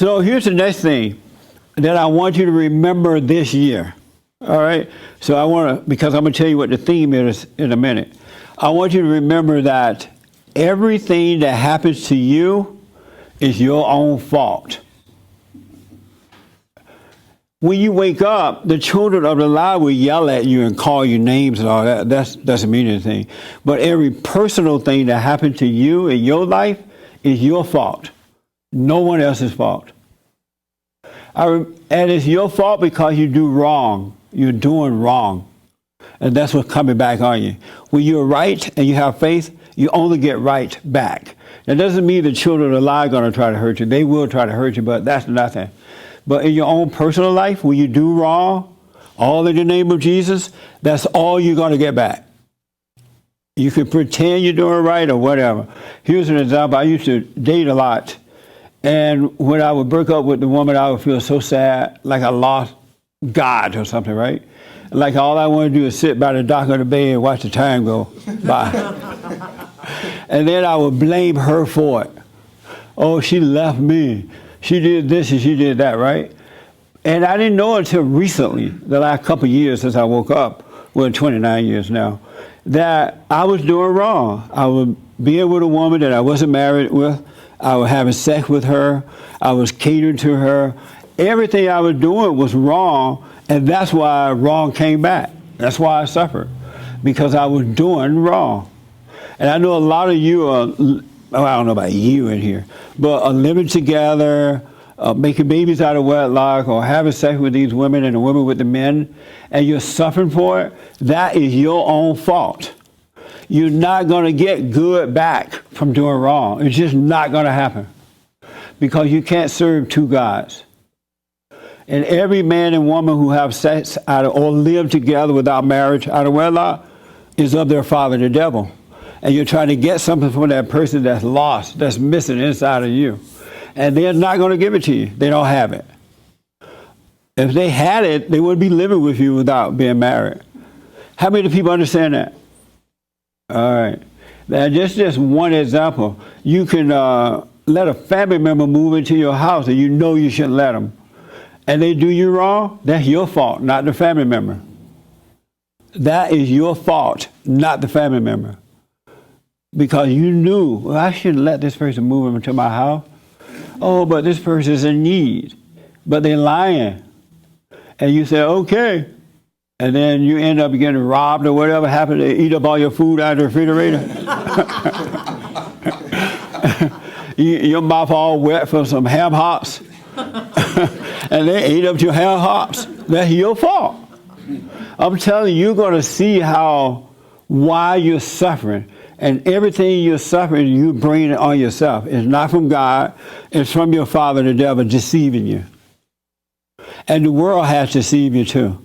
So here's the next thing that I want you to remember this year. All right? So I want to, because I'm going to tell you what the theme is in a minute. I want you to remember that everything that happens to you is your own fault. When you wake up, the children of the lie will yell at you and call you names and all that. That doesn't mean anything. But every personal thing that happened to you in your life is your fault. No one else's fault. And it's your fault because you do wrong. You're doing wrong. And that's what's coming back on you. When you're right and you have faith, you only get right back. That doesn't mean the children of the lie are going to try to hurt you. They will try to hurt you, but that's nothing. But in your own personal life, when you do wrong, all in the name of Jesus, that's all you're going to get back. You can pretend you're doing right or whatever. Here's an example. I used to date a lot. And when I would break up with the woman, I would feel so sad, like I lost God or something, right? Like all I want to do is sit by the dock of the bay and watch the time go by. And then I would blame her for it. Oh, she left me. She did this and she did that, right? And I didn't know until recently, the last couple of years since I woke up, well, 29 years now, that I was doing wrong. I was being with a woman that I wasn't married with. I was having sex with her. I was catering to her. Everything I was doing was wrong, and that's why wrong came back. That's why I suffered, because I was doing wrong. And I know a lot of you are, I don't know about you in here, but are living together, making babies out of wedlock, or having sex with these women and the women with the men, and you're suffering for it. That is your own fault. You're not going to get good back from doing wrong. It's just not going to happen, because you can't serve two gods. And every man and woman who have sex or live together without marriage out of wedlock is of their father, the devil. And you're trying to get something from that person that's lost, that's missing inside of you. And they're not going to give it to you. They don't have it. If they had it, they wouldn't be living with you without being married. How many people understand that? All right. Now, just one example. You can let a family member move into your house and you know you shouldn't let them. And they do you wrong, that's your fault, not the family member. That is your fault, not the family member. Because you knew, well, I shouldn't let this person move into my house. Oh, but this person is in need. But they're lying. And you say, okay. And then you end up getting robbed or whatever happened. They eat up all your food out of the refrigerator. Your mouth all wet from some ham hocks. And they ate up your ham hocks. That's your fault. I'm telling you, you're going to see why you're suffering. And everything you're suffering, you bring it on yourself. It's not from God. It's from your father, the devil, deceiving you. And the world has deceived you too.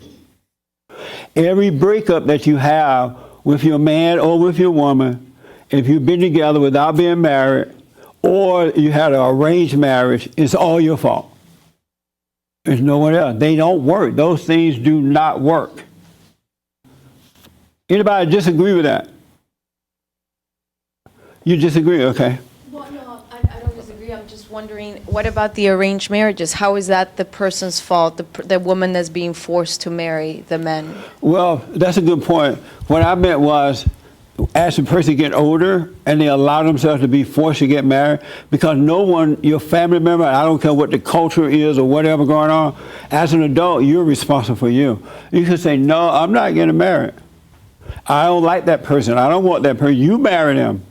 Every breakup that you have with your man or with your woman, if you've been together without being married, or you had an arranged marriage, it's all your fault. There's no one else. They don't work. Those things do not work. Anybody disagree with that? You disagree, okay. Well, no, I don't disagree. I'm just wondering, what about the arranged marriages? How is that the person's fault, the woman that's being forced to marry the men? Well, that's a good point. What I meant was, as the person get older and they allow themselves to be forced to get married, because no one, your family member, I don't care what the culture is or whatever going on, as an adult, you're responsible for you. You can say, no, I'm not getting married. I don't like that person. I don't want that person. You marry them.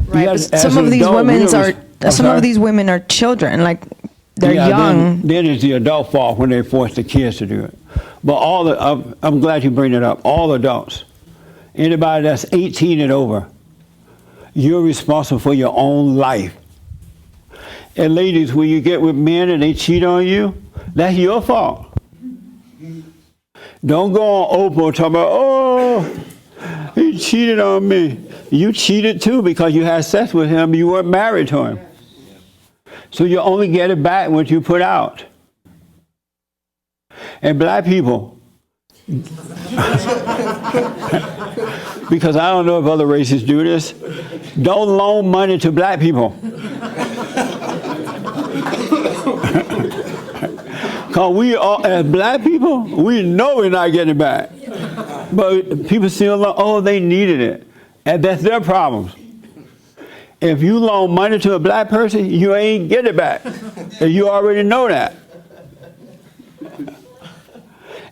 Right, but some of these women are children, like they're young. Then it's the adult fault when they force the kids to do it. But I'm glad you bring it up. All adults, anybody that's 18 and over, you're responsible for your own life. And ladies, when you get with men and they cheat on you, that's your fault. Don't go on Oprah and talk about, oh, he cheated on me. You cheated too because you had sex with him. You weren't married to him. So you only get it back what you put out. And black people, because I don't know if other races do this, don't loan money to black people. Because we all, as black people, we know we're not getting it back. But people still, oh, they needed it. And that's their problems. If you loan money to a black person, you ain't get it back. And you already know that.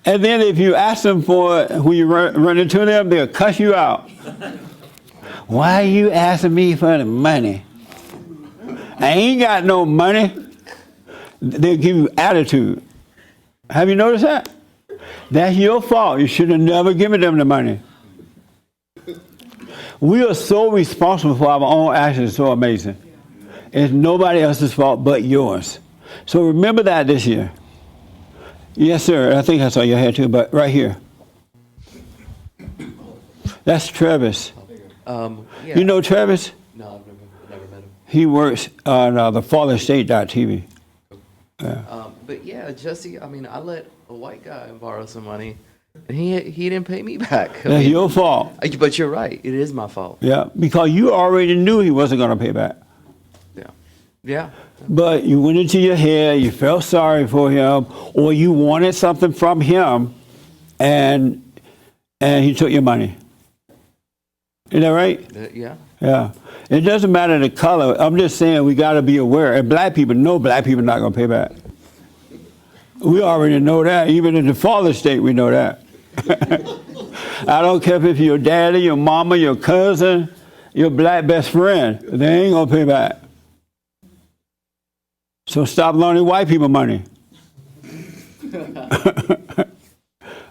And then if you ask them for it, when you run into them, they'll cuss you out. Why are you asking me for the money? I ain't got no money. They'll give you attitude. Have you noticed that? That's your fault. You should have never given them the money. We are so responsible for our own actions. It's so amazing. It's nobody else's fault but yours. So remember that this year. Yes, sir. I think I saw your head too, but right here. That's Travis. Yeah. You know Travis? No, I've never met him. He works on the fallerstate.tv. But yeah, Jesse, I mean, I let a white guy borrow some money, and he didn't pay me back. That's your fault. But you're right. It is my fault. Yeah, because you already knew he wasn't going to pay back. Yeah. But you went into your head, you felt sorry for him, or you wanted something from him, and he took your money. Is that right? Yeah. Yeah. It doesn't matter the color. I'm just saying we got to be aware. And black people know black people are not going to pay back. We already know that. Even in the father state, we know that. I don't care if your daddy, your mama, your cousin, your black best friend. They ain't going to pay back. So stop loaning white people money.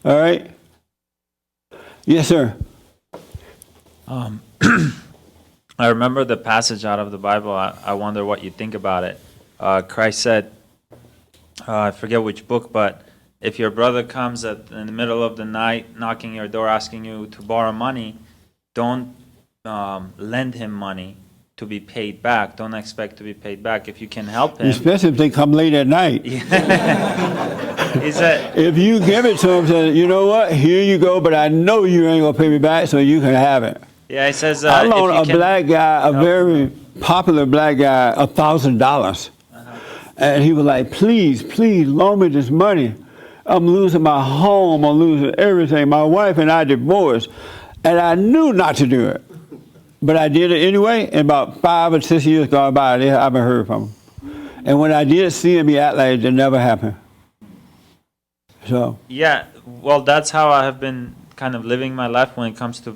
All right? Yes, sir. I remember the passage out of the Bible. I wonder what you think about it. Christ said, I forget which book, but if your brother comes in the middle of the night, knocking your door, asking you to borrow money, don't lend him money to be paid back. Don't expect to be paid back. If you can help him. Especially if they come late at night. He said, if you give it to him, say, you know what, here you go, but I know you ain't going to pay me back, so you can have it. yeah, he says, I loaned a black guy, a very popular black guy, $1,000. And he was like, please, please loan me this money. I'm losing my home, I'm losing everything. My wife and I divorced. And I knew not to do it. But I did it anyway, and about 5 or 6 years gone by, I haven't heard from him. And when I did see him, he acted like it never happened. So. yeah, well, that's how I have been kind of living my life when it comes to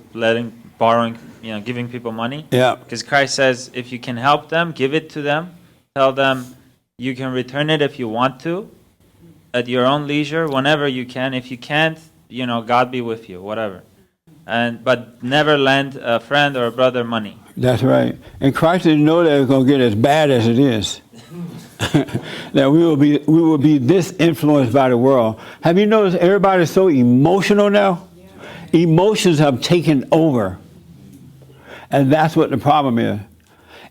borrowing, giving people money. Yeah. Because Christ says, if you can help them, give it to them. Tell them you can return it if you want to, at your own leisure, whenever you can. If you can't, God be with you, whatever. But never lend a friend or a brother money. That's right. And Christ didn't know that it was going to get as bad as it is. That we will be this influenced by the world. Have you noticed everybody's so emotional now? Yeah. Emotions have taken over. And that's what the problem is.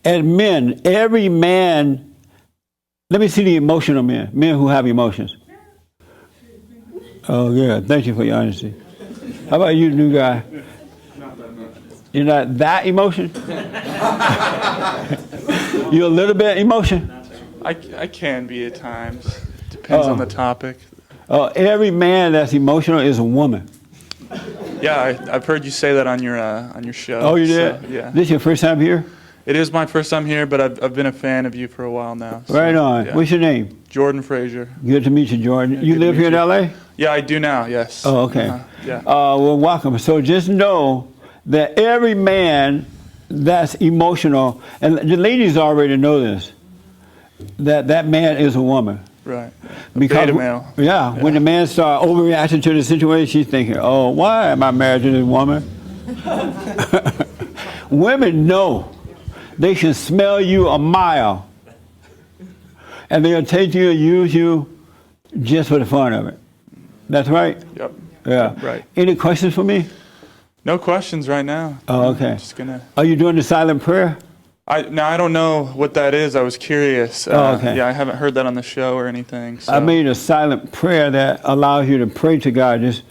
And men, every man, let me see the emotional men who have emotions. Oh, good. Thank you for your honesty. How about you, new guy? You're not that emotion? You're a little bit emotion? I can be at times. Depends on the topic. Every man that's emotional is a woman. Yeah, I've heard you say that on your show. Oh, you did? So, yeah. This your first time here? It is my first time here, but I've been a fan of you for a while now. So, right on. Yeah. What's your name? Jordan Frazier. Good to meet you, Jordan. You Good live to here in meet L.A.? Yeah, I do now, yes. Oh, okay. Yeah. Well, welcome. So just know that every man that's emotional, and the ladies already know this, that man is a woman. Right. Because, beta male. Yeah, when the man starts overreacting to the situation, she's thinking, oh, why am I married to this woman? Women know. They can smell you a mile. And they'll take you and use you just for the fun of it. That's right? Yep. Yeah. Right. Any questions for me? No questions right now. Oh, okay. Just gonna. Are you doing the silent prayer? I don't know what that is. I was curious. Okay. Yeah, I haven't heard that on the show or anything. So. I made a silent prayer that allows you to pray to God. Just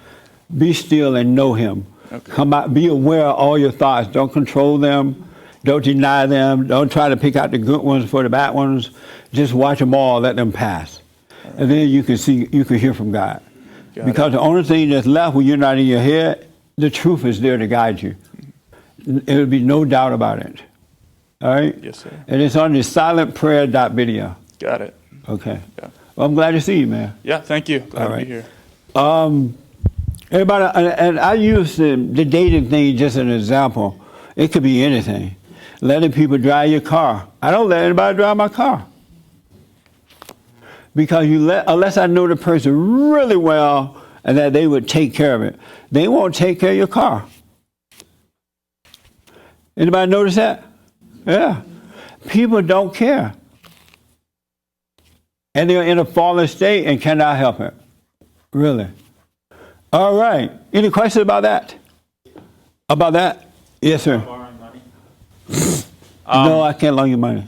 be still and know Him. Okay. Come out. Be aware of all your thoughts. Don't control them. Don't deny them. Don't try to pick out the good ones for the bad ones. Just watch them all. Let them pass. and then you can hear from God. Got Because the only thing that's left when you're not in your head, the truth is there to guide you. There'll be no doubt about it. All right? Yes, sir. And it's on the silentprayer.video. Got it. Okay. Yeah. Well, I'm glad to see you, man. Yeah, thank you. Glad All to right. be here. Everybody, and I use the dating thing just as an example. It could be anything. Letting people drive your car. I don't let anybody drive my car. Because unless I know the person really well and that they would take care of it, they won't take care of your car. Anybody notice that? Yeah. People don't care. And they're in a fallen state and cannot help it. Really. All right. Any questions about that? About that? Yes, sir. Borrowing money? No, I can't loan you money.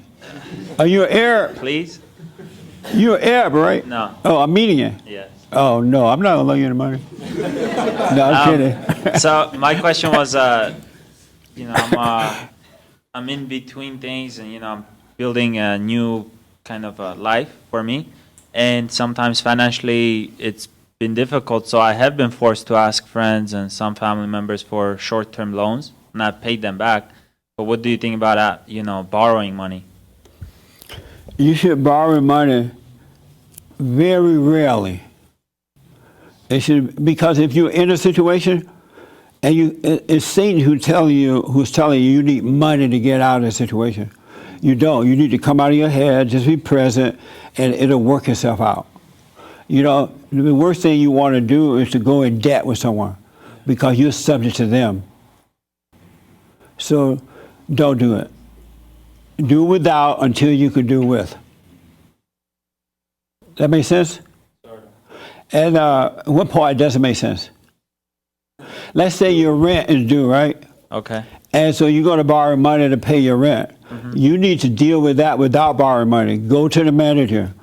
Are you an Arab? Please? You're an Arab, right? No. Oh, Armenian. Yes. Oh, no, I'm not going to loan you the money. No, I'm kidding. So my question was, I'm in between things, and I'm building a new kind of life for me, and sometimes financially it's been difficult. So I have been forced to ask friends and some family members for short-term loans, and I've paid them back. But what do you think about that? Borrowing money? You should borrow money very rarely. It should, because if you're in a situation and it's Satan who's telling you you need money to get out of the situation. You don't. You need to come out of your head, just be present, and it'll work itself out. The worst thing you want to do is to go in debt with someone because you're subject to them. So don't do it. Do without until you can do with. That make sense? And what part doesn't make sense? Let's say your rent is due, right? Okay. And so you're going to borrow money to pay your rent. Mm-hmm. You need to deal with that without borrowing money. Go to the manager.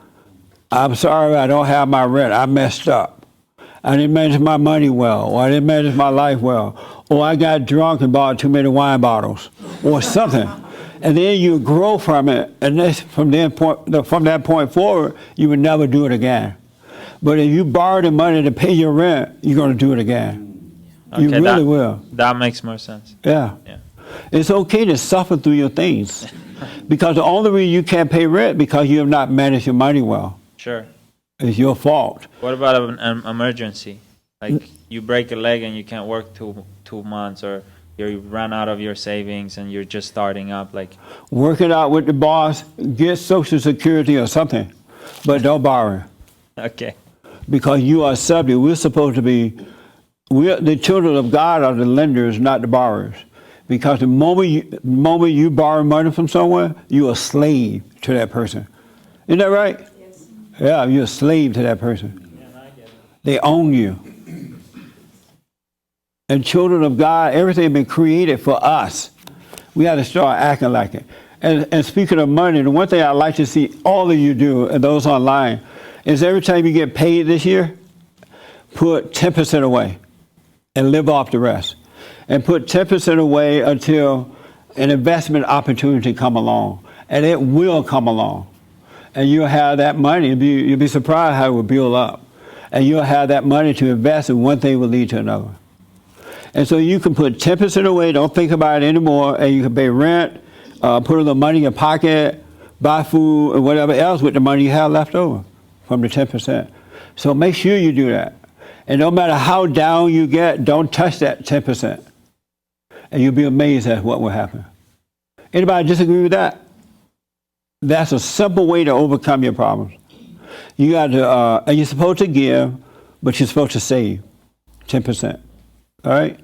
I'm sorry, I don't have my rent. I messed up. I didn't manage my money well, or I didn't manage my life well, or I got drunk and bought too many wine bottles, or something. And then you grow from it, and from that point forward, you would never do it again. But if you borrow the money to pay your rent, you're going to do it again. Okay, You really will. That makes more sense. Yeah. It's okay to suffer through your things. Because the only reason you can't pay rent because you have not managed your money well. Sure. It's your fault. What about an emergency? Like you break a leg and you can't work 2 months, or you run out of your savings and you're just starting up. Like work it out with the boss, get Social Security or something, but don't borrow. Okay. Because you are subject. We're supposed to be, the children of God are the lenders, not the borrowers. Because the moment you borrow money from someone, you're a slave to that person. Isn't that right? Yes. Yeah, you're a slave to that person. Yeah, I get it. They own you. And children of God, everything has been created for us. We got to start acting like it. And speaking of money, the one thing I'd like to see all of you do, and those online, is every time you get paid this year, put 10% away and live off the rest. And put 10% away until an investment opportunity come along. And it will come along. And you'll have that money. You'll be surprised how it will build up. And you'll have that money to invest, and one thing will lead to another. And so you can put 10% away, don't think about it anymore, and you can pay rent, put a little money in your pocket, buy food, or whatever else with the money you have left over from the 10%. So make sure you do that. And no matter how down you get, don't touch that 10%. And you'll be amazed at what will happen. Anybody disagree with that? That's a simple way to overcome your problems. You got to, and you're supposed to give, but you're supposed to save 10%. All right?